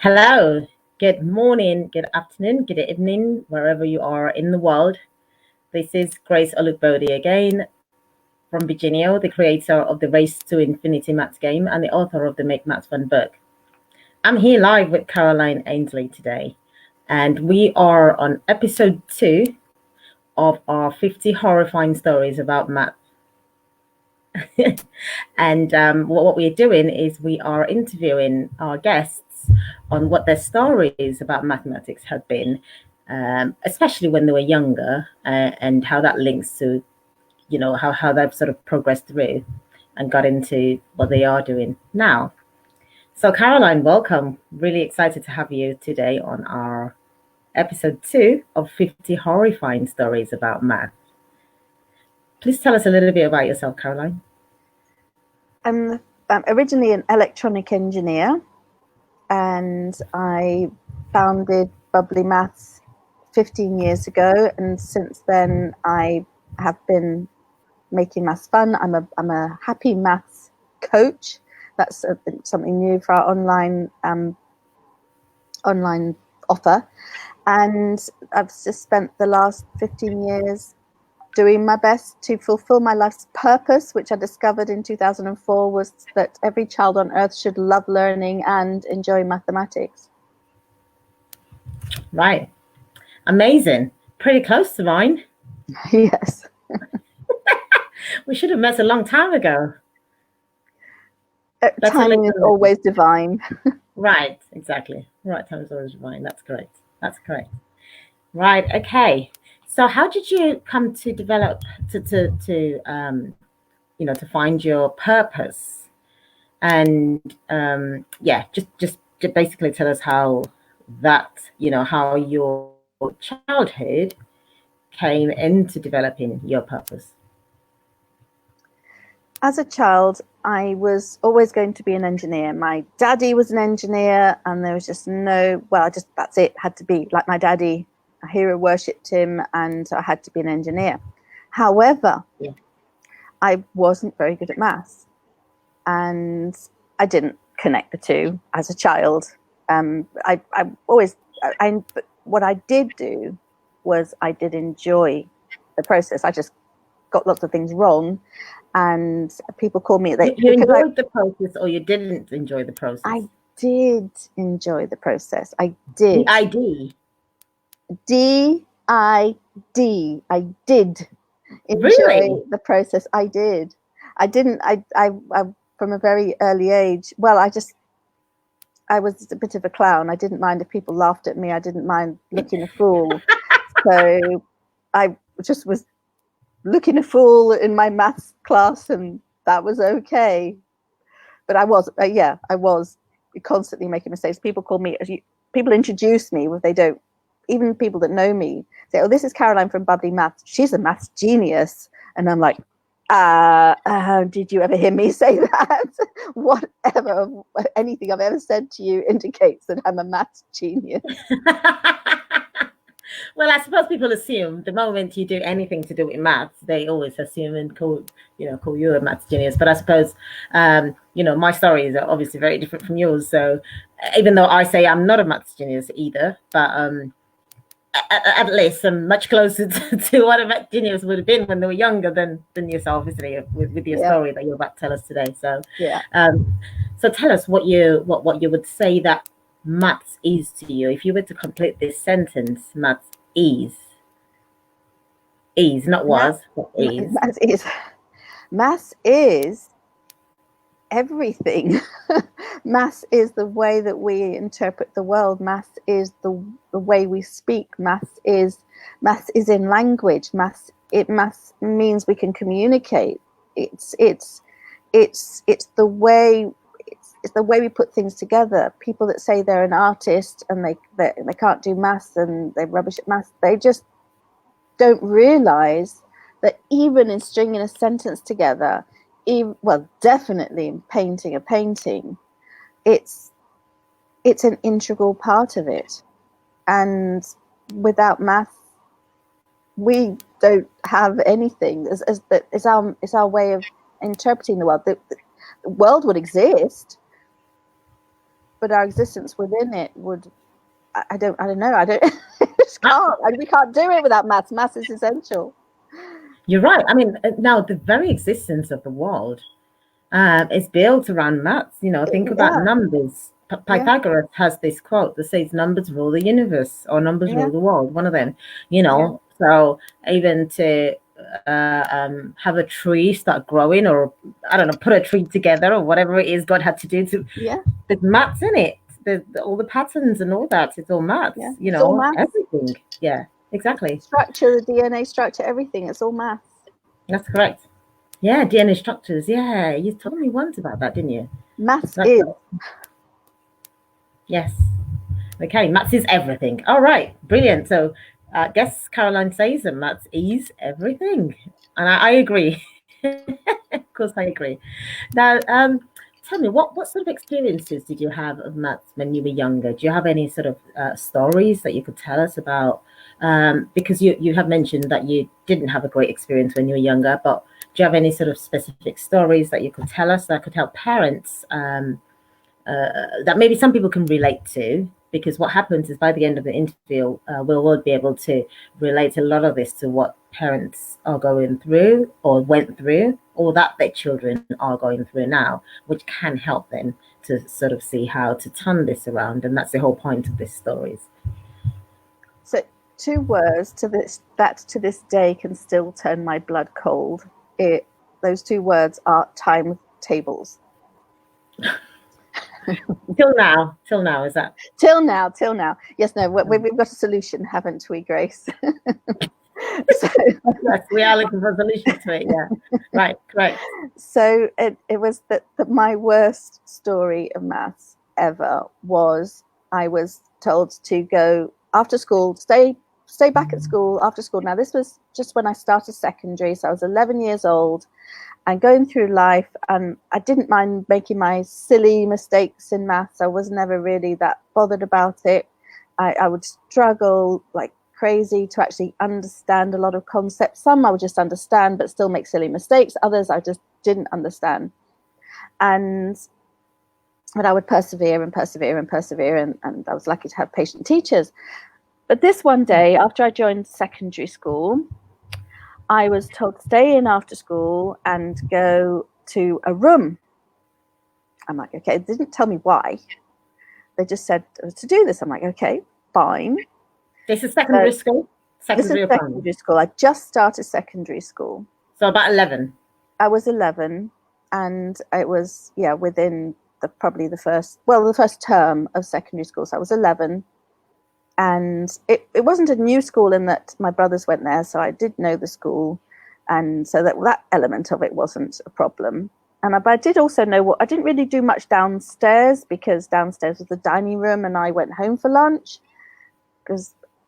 Hello, good morning, good afternoon, good evening, wherever you are in the world. This is Grace Olugbodi again from Virginia, the creator of the Race to Infinity Maths game and the author of the Make Maths Fun book. I'm here live with Caroline Ainslie today, and we are on episode 2 of our 50 Horrifying Stories About Math. And what we're doing is we are interviewing our guests on what their stories about mathematics have been, especially when they were younger, and how that links to, how they've sort of progressed through and got into what they are doing now. So Caroline, welcome. Really excited to have you today on our episode 2 of 50 Horrifying Stories About Math. Please tell us a little bit about yourself, Caroline. I'm originally an electronic engineer, and I founded Bubbly Maths 15 years ago, and since then I have been making maths fun. I'm a happy maths coach. That's something new for our online offer, and I've just spent the last 15 years doing my best to fulfill my life's purpose, which I discovered in 2004 was that every child on earth should love learning and enjoy mathematics. Right. Amazing. Pretty close to mine. Yes. We should have met a long time ago. Timing is always divine. Right, exactly. Right, time is always divine. That's correct. That's correct. Right, okay. So how did you come to develop to find your purpose? And just basically tell us how that, how your childhood came into developing your purpose. As a child, I was always going to be an engineer. My daddy was an engineer, and there was just that's it, had to be like my daddy. I hero worshipped him, and I had to be an engineer. However, I wasn't very good at maths, and I didn't connect the two as a child. But what I did do was I did enjoy the process. I just got lots of things wrong, and people call me. You enjoyed the process, or you didn't enjoy the process? I did enjoy the process. I did. D-I-D. I did enjoy the process. I did. I didn't. I from a very early age. Well, I was a bit of a clown. I didn't mind if people laughed at me. I didn't mind looking a fool. So I just was looking a fool in my maths class, and that was okay. But I was constantly making mistakes. People introduce me if they don't. Even people that know me say, "Oh, this is Caroline from Bubbly Maths. She's a maths genius." And I'm like, did you ever hear me say that? Whatever, anything I've ever said to you indicates that I'm a maths genius. Well, I suppose people assume the moment you do anything to do with maths, they always assume and call you a maths genius. But I suppose, my stories are obviously very different from yours. So even though I say I'm not a maths genius either, but at least I'm much closer to what a maths genius would have been when they were younger than yourself, obviously, with your story that you're about to tell us today. So so tell us what you would say that maths is to you. If you were to complete this sentence, maths is, not was, but is. Maths is everything. Maths is the way that we interpret the world. Maths is the way we speak. Maths is in language. Maths means we can communicate. It's the way. It's the way we put things together. People that say they're an artist and they can't do maths and they're rubbish at maths, they just don't realize that even in stringing a sentence together, definitely in painting a painting, it's an integral part of it. And without maths, we don't have anything. It's our way of interpreting the world. The world would exist, but our existence within it would, I don't know. I just can't. We can't do it without maths. Maths is essential. You're right. I mean, now the very existence of the world is built around maths. Think about numbers. Pythagoras has this quote that says numbers rule the universe, or numbers rule the world, one of them. So even to have a tree start growing, or I don't know, put a tree together, or whatever it is God had to do to, there's maths in it. There's all the patterns and all that. It's all maths. It's all maths. Everything. Yeah, exactly. Structure, the DNA structure, everything. It's all maths. That's correct. Yeah, DNA structures. Yeah, you told me once about that, didn't you? Maths is. Yes. Okay, maths is everything. All right, brilliant. So I guess Caroline says that maths is everything. And I agree. Of course, I agree. Now, tell me, what sort of experiences did you have of maths when you were younger? Do you have any sort of stories that you could tell us about? Because you have mentioned that you didn't have a great experience when you were younger, but do you have any sort of specific stories that you could tell us that could help parents that maybe some people can relate to? Because what happens is by the end of the interview, we'll be able to relate a lot of this to what parents are going through or went through, or that their children are going through now, which can help them to sort of see how to turn this around. And that's the whole point of these stories. So 2 words to this day can still turn my blood cold. Those 2 words are timetables. Till now, is that? Till now. Yes, no, we've got a solution, haven't we, Grace? So, yes, we are looking for a solution to it. Yeah, right, correct. So it was that my worst story of maths ever was I was told to go after school, stay back at school after school. Now this was just when I started secondary, so I was 11 years old. And going through life, and I didn't mind making my silly mistakes in maths. I was never really that bothered about it. I would struggle like crazy to actually understand a lot of concepts. Some I would just understand but still make silly mistakes. Others I just didn't understand. But I would persevere, and I was lucky to have patient teachers. But this one day, after I joined secondary school, I was told to stay in after school and go to a room. I'm like, okay, they didn't tell me why. They just said to do this. I'm like, okay, fine. This is secondary school? Secondary school. I just started secondary school. So about 11? I was 11, and it was, within the first term of secondary school. So I was 11. And it wasn't a new school in that my brothers went there, so I did know the school, and so that element of it wasn't a problem. But I did also know I didn't really do much downstairs, because downstairs was the dining room, and I went home for lunch,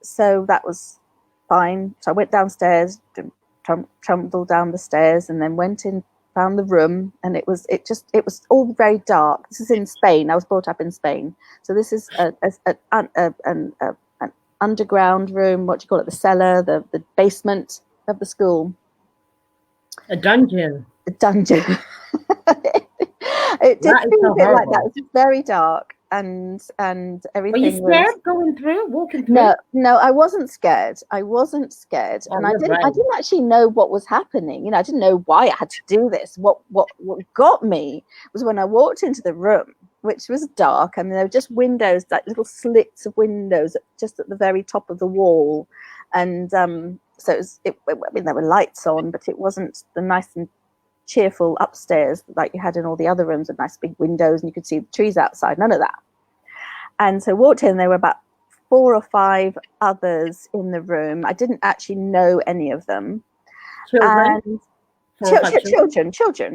so that was fine. So I went downstairs, trundled down the stairs, and then went in, found the room, and it was all very dark. This is in Spain. I was brought up in Spain, so this is an underground room. What do you call it? The cellar, the basement of the school. A dungeon. It did feel a bit like that. It was very dark, and everything. Were you scared walking through? No, I wasn't scared. And I didn't actually know what was happening. I didn't know why I had to do this. What got me was when I walked into the room, which was dark. I mean, there were just windows, like little slits of windows just at the very top of the wall, and so there were lights on, but it wasn't the nice and cheerful upstairs like you had in all the other rooms with nice big windows and you could see the trees outside. None of that. And so walked in, there were about 4 or 5 others in the room. I didn't actually know any of them. Children,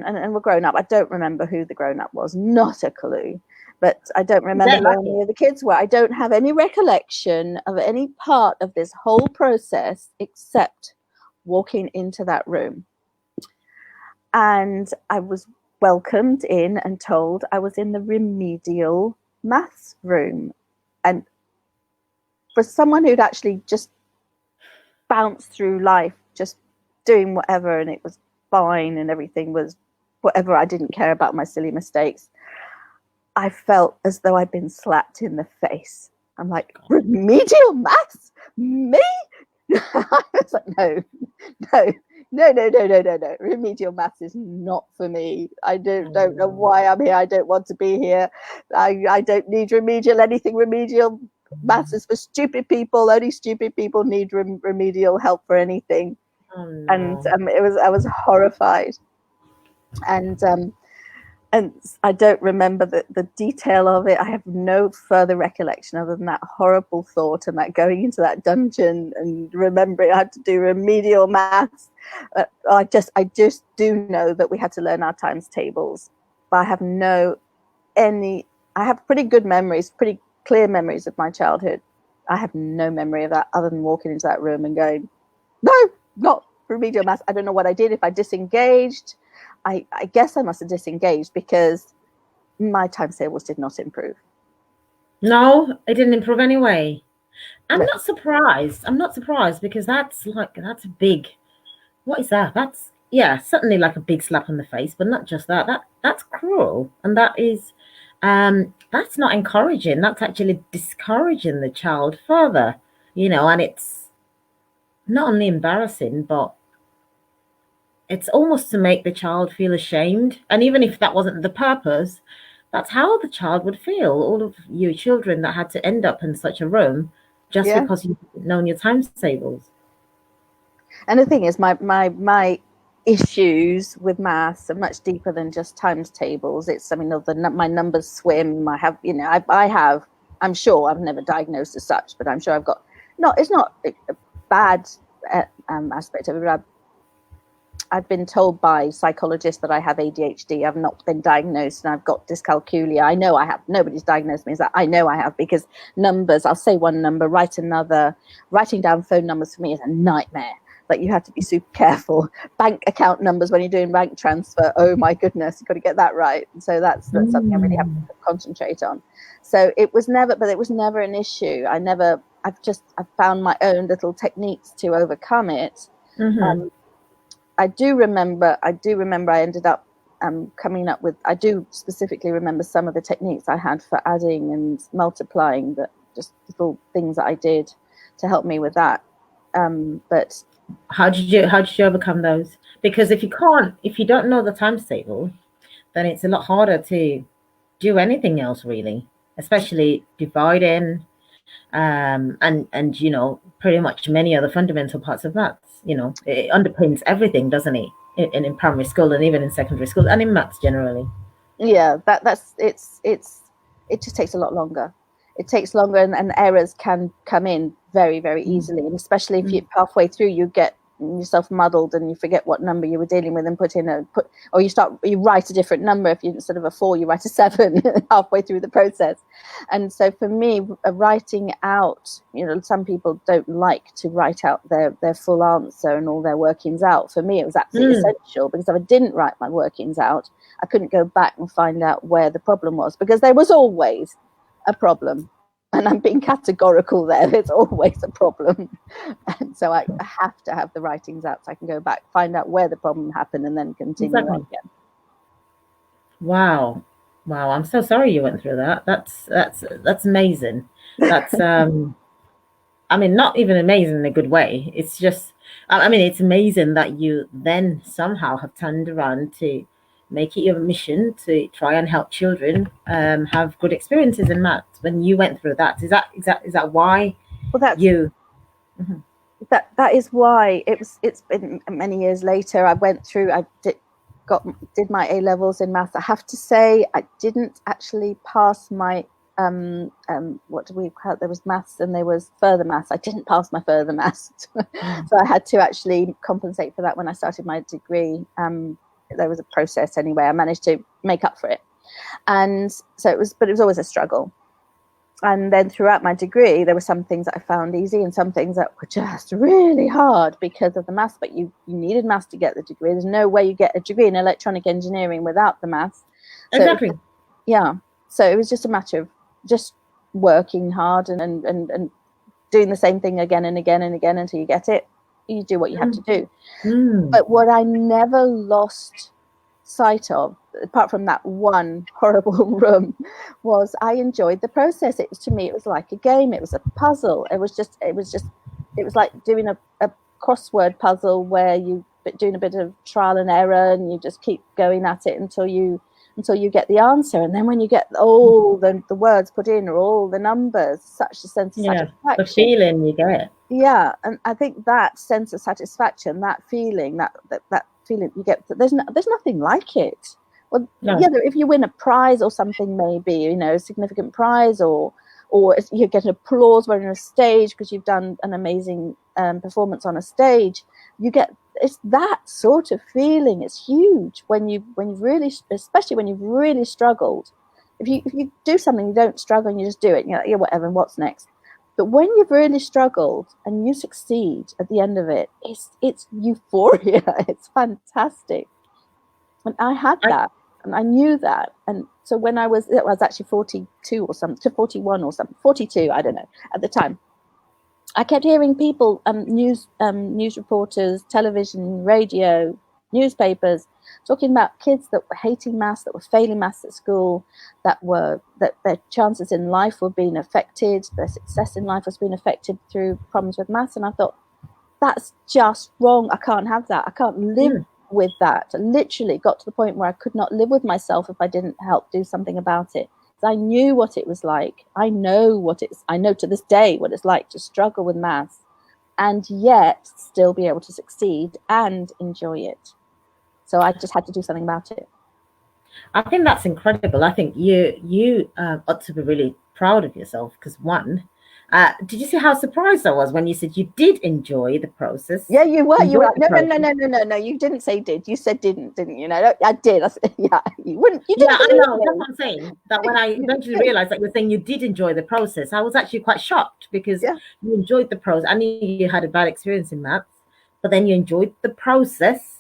and were grown up. I don't remember who the grown up was, not a clue. But I don't remember who any of the kids were. I don't have any recollection of any part of this whole process except walking into that room. And I was welcomed in and told I was in the remedial maths room. And for someone who'd actually just bounced through life, just doing whatever, and it was fine and everything was whatever, I didn't care about my silly mistakes. I felt as though I'd been slapped in the face. I'm like, remedial maths? Me? I was like, no. Remedial maths is not for me. I don't know why I'm here. I don't want to be here. I don't need remedial anything. Remedial maths is for stupid people. Only stupid people need remedial help for anything. Oh, no. And I was horrified. And I don't remember the detail of it. I have no further recollection other than that horrible thought and that going into that dungeon and remembering I had to do remedial maths. I just do know that we had to learn our times tables, but I have I have pretty good memories, pretty clear memories of my childhood. I have no memory of that other than walking into that room and going, no, not remedial maths. I don't know what I did. If I disengaged, I guess I must have disengaged because my times tables did not improve. No, it didn't improve anyway. I'm not surprised. I'm not surprised because that's a big, what is that? That's, yeah, certainly like a big slap on the face, but not just that. That's cruel. And that is, that's not encouraging. That's actually discouraging the child further, and it's not only embarrassing, but it's almost to make the child feel ashamed. And even if that wasn't the purpose, that's how the child would feel. All of you children that had to end up in such a room just because you've known your times tables. And the thing is, my issues with maths are much deeper than just times tables. It's, my numbers swim. I have, I'm sure I've never diagnosed as such, but I'm sure I've got, it's not a bad aspect of it, but I've been told by psychologists that I have ADHD. I've not been diagnosed, and I've got dyscalculia. I know I have. Nobody's diagnosed me as that. I know I have, because numbers, I'll say one number, write another. Writing down phone numbers for me is a nightmare. Like, you have to be super careful. Bank account numbers when you're doing bank transfer, oh my goodness, you've got to get that right. And so that's something I really have to concentrate on. So it was never an issue. I've found my own little techniques to overcome it. Mm-hmm. I do remember I ended up coming up with, I do specifically remember some of the techniques I had for adding and multiplying, that just little things that I did to help me with that. But how did you overcome those? Because if you don't know the times table, then it's a lot harder to do anything else, really, especially dividing, and pretty much many other fundamental parts of maths. It underpins everything, doesn't it? In primary school and even in secondary school and in maths generally. Yeah, it just takes a lot longer. It takes longer, and errors can come in very, very easily. And especially if you halfway through you get yourself muddled and you forget what number you were dealing with and or you write a different number. If you, instead of a 4, you write a 7 halfway through the process. And so for me, writing out, some people don't like to write out their full answer and all their workings out. For me, it was absolutely essential, because if I didn't write my workings out, I couldn't go back and find out where the problem was, because there was always a problem. And I'm being categorical there. There's always a problem. And so I have to have the writings out so I can go back, find out where the problem happened, and then continue on again. Wow. I'm so sorry you went through that. That's amazing. That's not even amazing in a good way. It's just, it's amazing that you then somehow have turned around to make it your mission to try and help children have good experiences in maths. When you went through that, is that why? Well, that's you. Mm-hmm. That is why it's been many years later. I went through. I did my A levels in maths. I have to say, I didn't actually pass my what do we call it? There was maths and there was further maths. I didn't pass my further maths, so I had to actually compensate for that when I started my degree. There was a process anyway. I managed to make up for it, and so it was always a struggle. And then throughout my degree, there were some things that I found easy and some things that were just really hard because of the maths. But you needed maths to get the degree. There's no way you get a degree in electronic engineering without the maths. So exactly. So it was just a matter of just working hard and doing the same thing again and again and again until you get it. You do what you have to do. But what I never lost sight of, apart from that one horrible room, was I enjoyed the process. It was, to me, it was like a game. It was a puzzle. It was like doing a crossword puzzle where you doing a bit of trial and error, and you just keep going at it until you get the answer. And then when you get all the words put in, or all the numbers, such a sense of satisfaction. The feeling you get. Yeah, and I think that sense of satisfaction, that feeling, that feeling you get, there's nothing like it. Well, no. Yeah, if you win a prize or something, maybe, a significant prize, or you get applause when you're on a stage because you've done an amazing performance on a stage. It's that sort of feeling. It's huge when you really, especially when you've really struggled. If you do something, you don't struggle and you just do it. You're like, yeah, whatever. And what's next? But when you've really struggled and you succeed at the end of it, it's euphoria. It's fantastic. And I had that, and I knew that. And so when I was actually 42 or something, to 41 or something, 42, I don't know, at the time, I kept hearing people, news reporters, television, radio, newspapers, talking about kids that were hating maths, that were failing maths at school, that their chances in life were being affected, their success in life was being affected through problems with maths. And I thought, that's just wrong. I can't have that. I can't live with that. I literally got to the point where I could not live with myself if I didn't help do something about it. I knew what it was like. I know to this day what it's like to struggle with maths and yet still be able to succeed and enjoy it. So I just had to do something about it. I think that's incredible. I think you ought to be really proud of yourself, because one, did you see how surprised I was when you said you did enjoy the process? Yeah, you were. You were. No. You didn't say did. You said didn't you? No, I did. Yeah, you wouldn't. You didn't. Yeah, I know. That's what I'm saying. That when I eventually realized that you're saying you did enjoy the process, I was actually quite shocked, because you enjoyed the process. I knew you had a bad experience in maths, but then you enjoyed the process.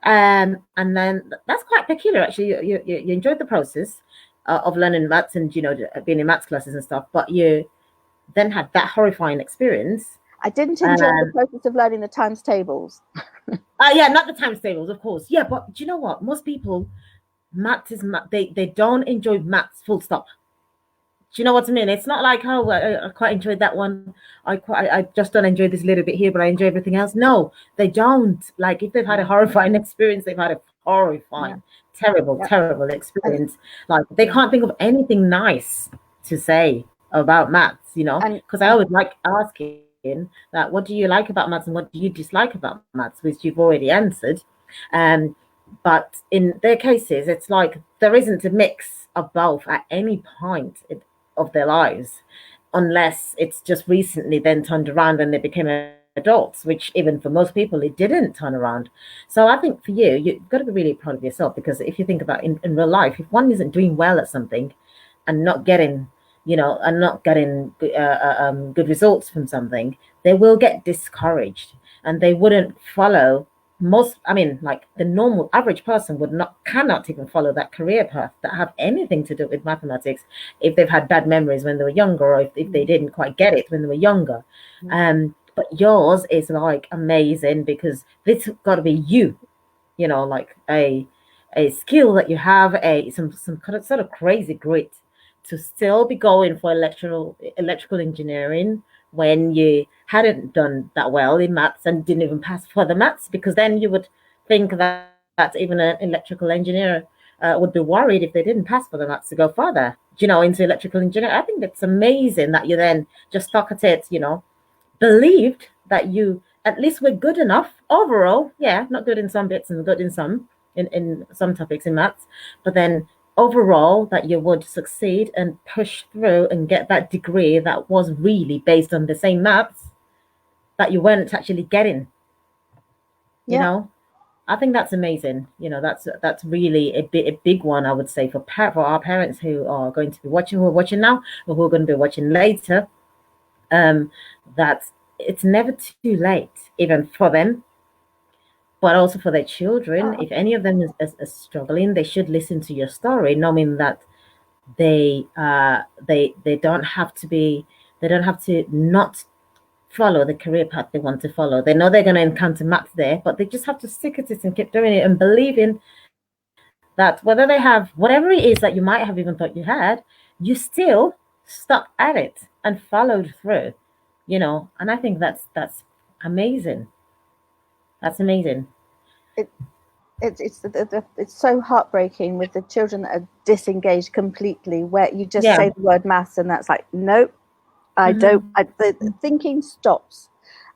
And then that's quite peculiar, actually. You enjoyed the process of learning maths and being in maths classes and stuff, but you then had that horrifying experience. I didn't enjoy the process of learning the times tables. Yeah, not the times tables, of course. Yeah, but do you know what? Most people, maths is they don't enjoy maths, full stop. Do you know what I mean? It's not like, oh, I quite enjoyed that one. I just don't enjoy this little bit here, but I enjoy everything else. No, they don't. Like, if they've had a horrifying experience, they've had a horrifying, terrible experience. Like, they can't think of anything nice to say about maths, because I always like asking that, what do you like about maths and what do you dislike about maths, which you've already answered. But in their cases, it's like there isn't a mix of both at any point of their lives, unless it's just recently then turned around and they became adults, which even for most people it didn't turn around. So I think for you've got to be really proud of yourself, because if you think about in real life, if one isn't doing well at something and not getting good results from something, they will get discouraged, and they wouldn't follow like the normal average person cannot even follow that career path that have anything to do with mathematics if they've had bad memories when they were younger, or if they didn't quite get it when they were younger. But yours is like amazing, because this got to be like a skill that you have, some kind of sort of crazy grit to still be going for electrical engineering when you hadn't done that well in maths and didn't even pass for the maths, because then you would think that even an electrical engineer would be worried if they didn't pass for the maths to go further, into electrical engineering. I think it's amazing that you then just stuck at it, believed that you at least were good enough overall. Yeah, not good in some bits and good in some topics in maths, but then overall that you would succeed and push through and get that degree that was really based on the same maths that you weren't actually getting. I think that's amazing. That's really a big one, I would say, for our parents who are going to be watching, who are watching now, or who are going to be watching later. That it's never too late, even for them, but also for their children. If any of them is struggling, they should listen to your story, knowing that they don't have to not follow the career path they want to follow. They know they're going to encounter maths there, but they just have to stick at it and keep doing it and believing that whether they have whatever it is that you might have even thought you had, you still stuck at it and followed through, and I think that's amazing. That's amazing. It's so heartbreaking with the children that are disengaged completely, where you just Yeah. say the word maths and that's like, nope, I don't. The thinking stops,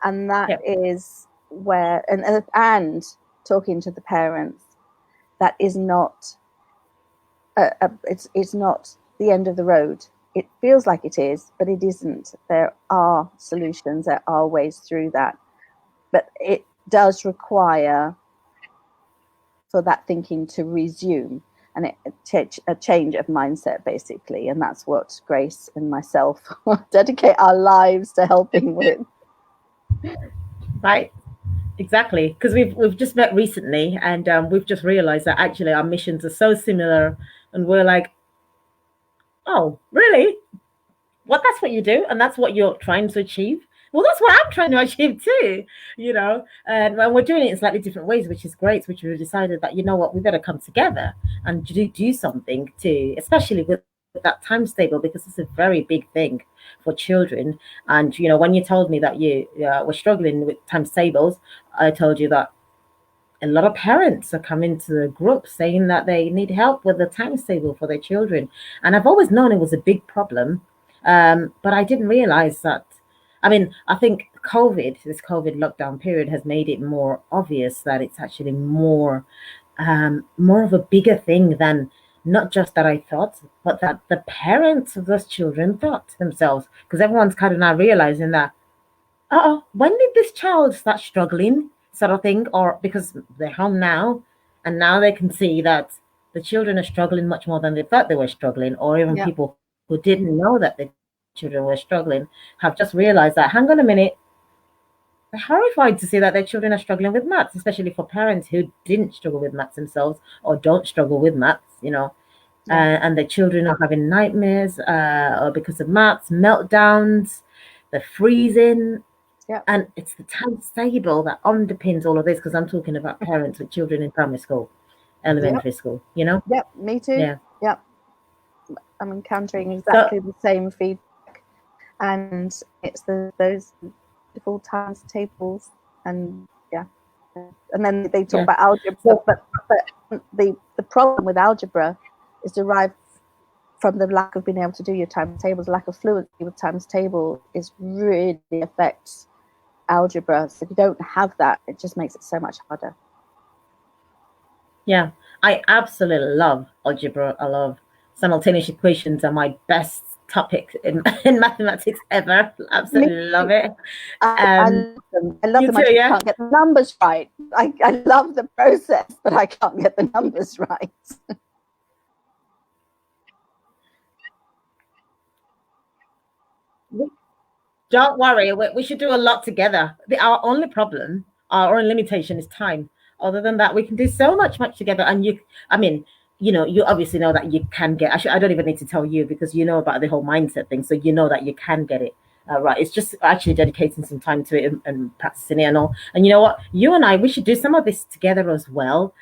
and that is where and talking to the parents, that is not it's not the end of the road. It feels like it is, but it isn't. There are solutions, there are ways through that, but it does require for that thinking to resume, and a change of mindset, basically. And that's what Grace and myself dedicate our lives to helping with. Right. Exactly, because we've just met recently, and we've just realized that actually our missions are so similar, and we're like, oh, really? Well, that's what you do, and that's what you're trying to achieve. Well, that's what I'm trying to achieve too, And we're doing it in slightly different ways, which is great. Which we've decided that, you know what, we better come together and do something too, especially with that times table, because it's a very big thing for children. And when you told me that you were struggling with times tables, I told you that a lot of parents are coming to the group saying that they need help with the times table for their children. And I've always known it was a big problem, but I didn't realize that. I mean, I think this COVID lockdown period has made it more obvious that it's actually more of a bigger thing than not just that I thought, but that the parents of those children thought themselves. Because everyone's kind of now realizing that, when did this child start struggling, sort of thing? Or because they're home now, and now they can see that the children are struggling much more than they thought they were struggling, or even people who didn't know that the children were struggling have just realized that, hang on a minute, they're horrified to see that their children are struggling with maths, especially for parents who didn't struggle with maths themselves or don't struggle with maths, and their children are having nightmares or because of maths, meltdowns, the freezing. Yeah. And it's the times table that underpins all of this, because I'm talking about parents with children in primary school, elementary school, Yep, me too. Yeah. Yep. I'm encountering exactly the same feedback. And it's those beautiful times tables, and and then they talk about algebra, but the problem with algebra is derived from the lack of being able to do your times tables. Lack of fluency with times table is really affects algebra. So if you don't have that, it just makes it so much harder. Yeah, I absolutely love algebra. I love simultaneous equations, are my best topic in mathematics ever. Absolutely love it. I love them. I love them. Too, I just can't get the numbers right. I love the process, but I can't get the numbers right. Don't worry, we should do a lot together. Our only problem, our only limitation is time. Other than that, we can do so much together. And you obviously know that you can get. Actually, I don't even need to tell you, because you know about the whole mindset thing. So you know that you can get it right. It's just actually dedicating some time to it and practicing it and all. And you know what? You and I, we should do some of this together as well.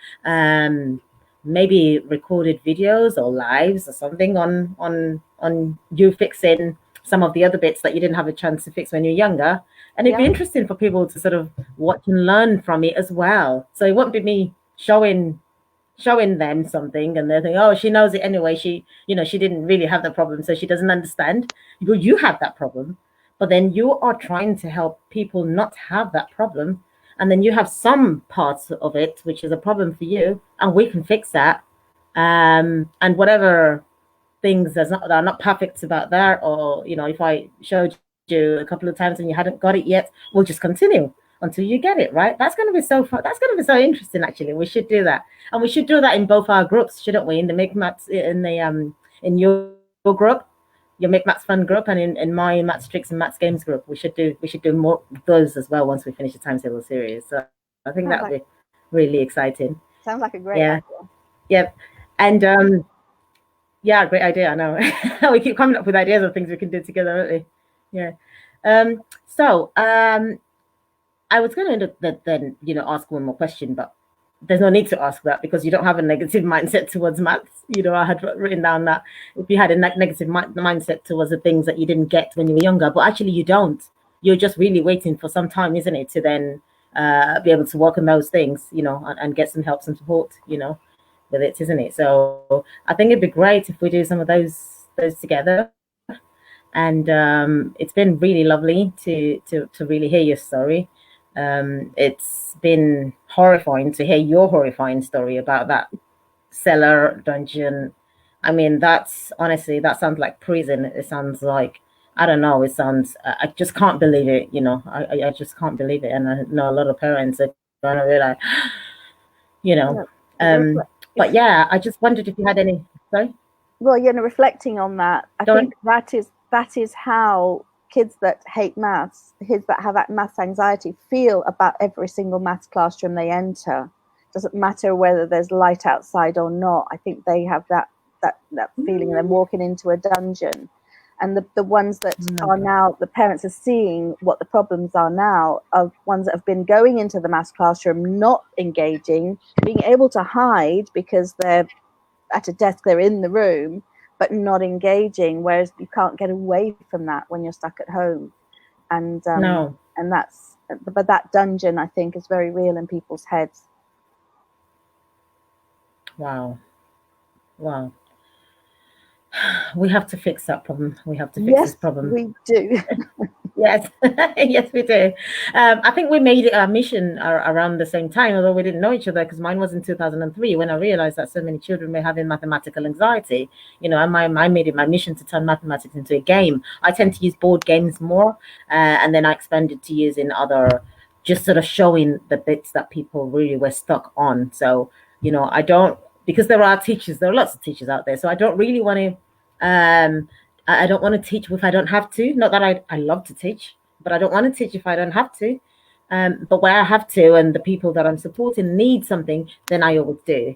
Maybe recorded videos or lives or something on you fixing some of the other bits that you didn't have a chance to fix when you're younger. And it'd be interesting for people to sort of watch and learn from it as well. So it won't be me showing them something and they're thinking, oh, she knows it anyway. She didn't really have the problem, so she doesn't understand. You have that problem, but then you are trying to help people not have that problem. And then you have some parts of it, which is a problem for you, and we can fix that. And whatever things that are not perfect about that, or if I showed you a couple of times and you hadn't got it yet, we'll just continue until you get it right. That's going to be so fun. That's going to be so interesting. Actually, we should do that, and we should do that in both our groups, shouldn't we? In the Make Maths, in your group, your Make Maths Fun group, and in my Maths Tricks and Maths Games group, we should do more of those as well once we finish the timetable series. So I think that would be really exciting. Sounds like a great idea. Yep. And yeah, great idea. I know. We keep coming up with ideas of things we can do together, don't we? Yeah. So I was going to then ask one more question, but there's no need to ask that because you don't have a negative mindset towards maths. I had written down that if you had a negative mindset towards the things that you didn't get when you were younger, but actually you don't. You're just really waiting for some time, isn't it, to then be able to work on those things, and get some help, some support, with it, isn't it? So I think it'd be great if we do some of those together. And it's been really lovely to really hear your story. It's been horrifying to hear your horrifying story about that cellar dungeon. I mean, that's honestly, that sounds like prison. It sounds like, I don't know, it sounds, I just can't believe it, I just can't believe it. And I know a lot of parents are going to be like, but yeah, I just wondered if you had any, sorry? Well, reflecting on that, I think that is how kids that hate maths, kids that have that maths anxiety, feel about every single maths classroom they enter. Doesn't matter whether there's light outside or not. I think they have that feeling of them walking into a dungeon. And the ones that are now, the parents are seeing what the problems are now, of ones that have been going into the maths classroom, not engaging, being able to hide because they're at a desk, they're in the room, but not engaging, whereas you can't get away from that when you're stuck at home. And and but that dungeon, I think, is very real in people's heads. Wow. We have to fix that problem. We have to fix this problem. We do. Yes, yes, we do. I think we made it our mission around the same time, although we didn't know each other, because mine was in 2003 when I realized that so many children were having mathematical anxiety. And I made it my mission to turn mathematics into a game. I tend to use board games more, and then I expanded to using other, just sort of showing the bits that people really were stuck on. So, I don't, because there are lots of teachers out there, so I don't really want to, I don't want to teach if I don't have to. Not that I love to teach, but I don't want to teach if I don't have to. But where I have to, and the people that I'm supporting need something, then I always do.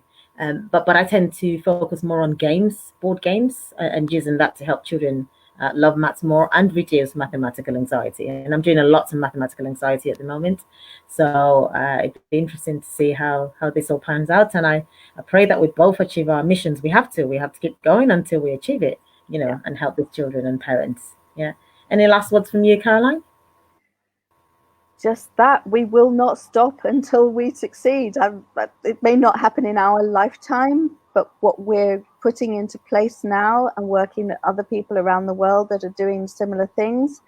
But I tend to focus more on games, board games, and using that to help children love maths more and reduce mathematical anxiety. And I'm doing a lot of mathematical anxiety at the moment. So it'd be interesting to see how this all pans out. And I pray that we both achieve our missions. We have to keep going until we achieve it, and help with children and parents. Yeah. Any last words from you, Caroline? Just that we will not stop until we succeed. It may not happen in our lifetime, but what we're putting into place now and working with other people around the world that are doing similar things,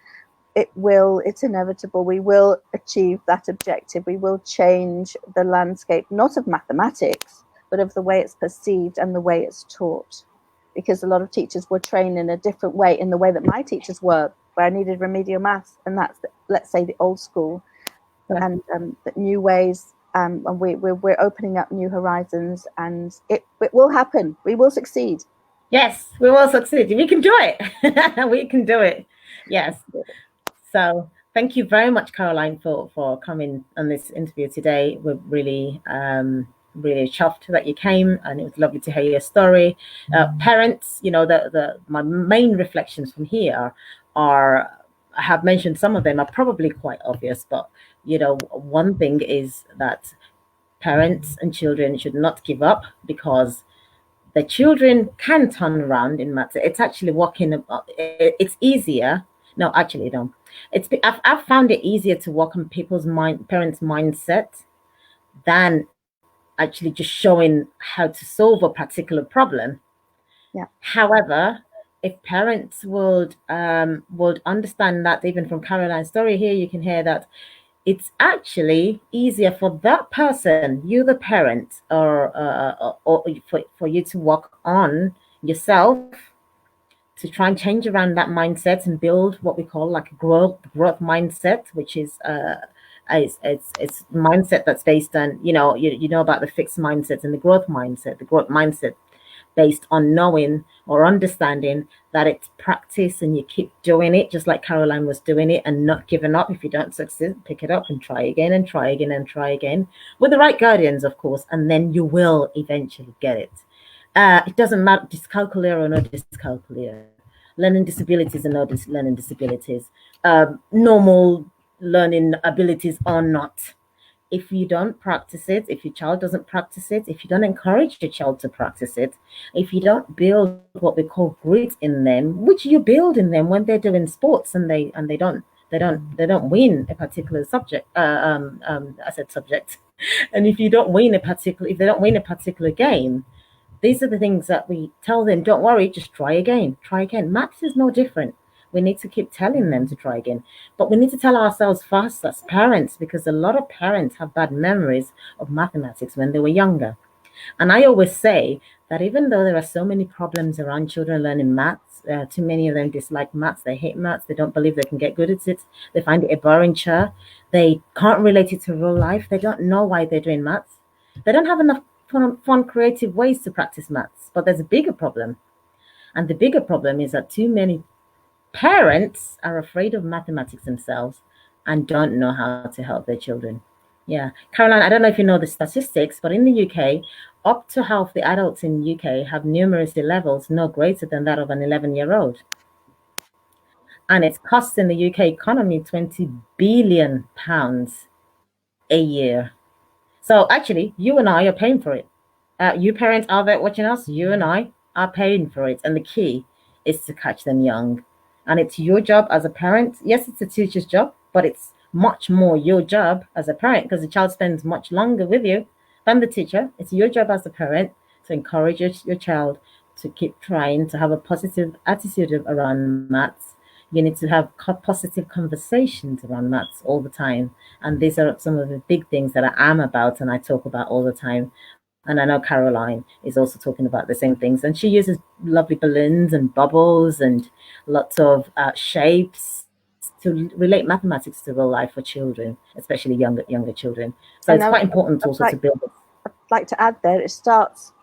it's inevitable. We will achieve that objective. We will change the landscape, not of mathematics, but of the way it's perceived and the way it's taught. Because a lot of teachers were trained in a different way, in the way that my teachers were, where I needed remedial maths, and that's, let's say, the old school. And the new ways, and we're opening up new horizons, and it will happen. We will succeed. Yes, we will succeed. We can do it. We can do it. Yes. So thank you very much, Caroline, for coming on this interview today. We're really really chuffed that you came, and it was lovely to hear your story. Parents, my main reflections from here are, I have mentioned some of them are probably quite obvious, but one thing is that parents and children should not give up, because the children can turn around in maths. It's actually working. It's easier. No, actually, no. I've found it easier to work on parents' mindset than actually just showing how to solve a particular problem. Yeah. However, if parents would understand that, even from Caroline's story here, you can hear that it's actually easier for that person, you the parent, or for you to work on yourself, to try and change around that mindset and build what we call like a growth mindset, which is it's mindset that's based on, you know about the fixed mindset and the growth mindset. The growth mindset based on knowing or understanding that it's practice, and you keep doing it, just like Caroline was doing it, and not giving up. If you don't succeed, pick it up and try again and try again and try again, with the right guardians, of course, and then you will eventually get it. It doesn't matter, dyscalculia or no dyscalculia, learning disabilities or no learning disabilities, normal learning abilities or not. if you don't practice it, if your child doesn't practice it, if you don't encourage your child to practice it, if you don't build what we call grit in them, which you build in them when they're doing sports and they don't win a particular subject. I said subject, and if you don't win a particular, if they don't win a particular game, these are the things that we tell them. Don't worry, just try again. Try again. Maths is no different. We need to keep telling them to try again. But we need to tell ourselves first as parents, because a lot of parents have bad memories of mathematics when they were younger. And I always say that even though there are so many problems around children learning maths, too many of them dislike maths, they hate maths, they don't believe they can get good at it, they find it a boring chore, they can't relate it to real life, they don't know why they're doing maths, they don't have enough fun creative ways to practice maths. But there's a bigger problem. And the bigger problem is that too many parents are afraid of mathematics themselves and don't know how to help their children. Yeah. Caroline, I don't know if you know the statistics, but in the UK, up to half the adults in the UK have numeracy levels no greater than that of an 11-year-old. And it costs in the UK economy £20 billion a year. So actually, you and I are paying for it. You parents out there watching us, you and I are paying for it. And the key is to catch them young. And it's your job as a parent. Yes, it's a teacher's job, but it's much more your job as a parent, because the child spends much longer with you than the teacher. It's your job as a parent to encourage your child to keep trying, to have a positive attitude around maths. You need to have positive conversations around maths all the time. And these are some of the big things that I am about and I talk about all the time. And I know Caroline is also talking about the same things. And she uses lovely balloons and bubbles and lots of shapes to relate mathematics to real life for children, especially younger children. So it's quite important also to build it. I'd like to add there, it starts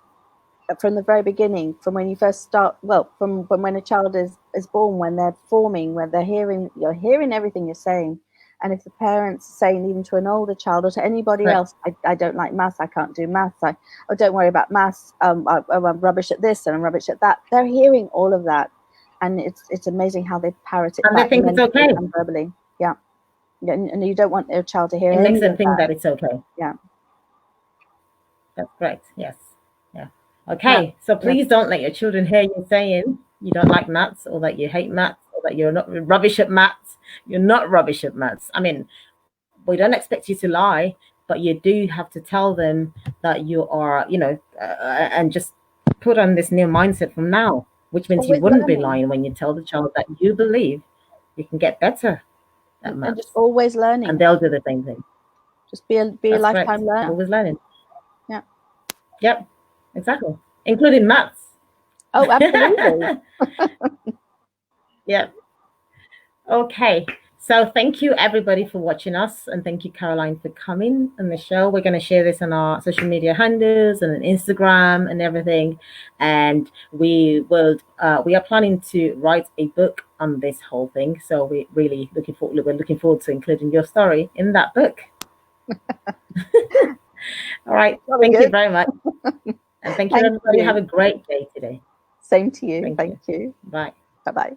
from the very beginning, from when you first start, well, from when a child is born, when they're forming, when you're hearing everything you're saying. And if the parents are saying, even to an older child or to anybody else, I don't like maths, I can't do maths, oh, don't worry about maths, I'm rubbish at this and I'm rubbish at that. They're hearing all of that. And it's amazing how they parrot it and back. They think it's okay. And verbally. Yeah. And you don't want your child to hear it. It makes them think that it's okay. Yeah. That's correct. Yes. Yeah. Okay. So please don't let your children hear you saying you don't like maths or that you hate maths or that you're not rubbish at maths. You're not rubbish at maths. I mean, we don't expect you to lie, but you do have to tell them that you are, and just put on this new mindset from now, which means you wouldn't be lying when you tell the child that you believe you can get better at maths. And just always learning. And they'll do the same thing. Just be a lifetime learner. Always learning. Yeah. Yep. Exactly. Including maths. Oh, absolutely. Yeah. Okay. So thank you everybody for watching us, and thank you Caroline for coming on the show. We're going to share this on our social media handles and on Instagram and everything, and we are planning to write a book on this whole thing. So we're looking forward to including your story in that book. All right. Thank you very much. And thank you everybody. Have a great day today. Same to you. Thank you. Bye. Bye-bye.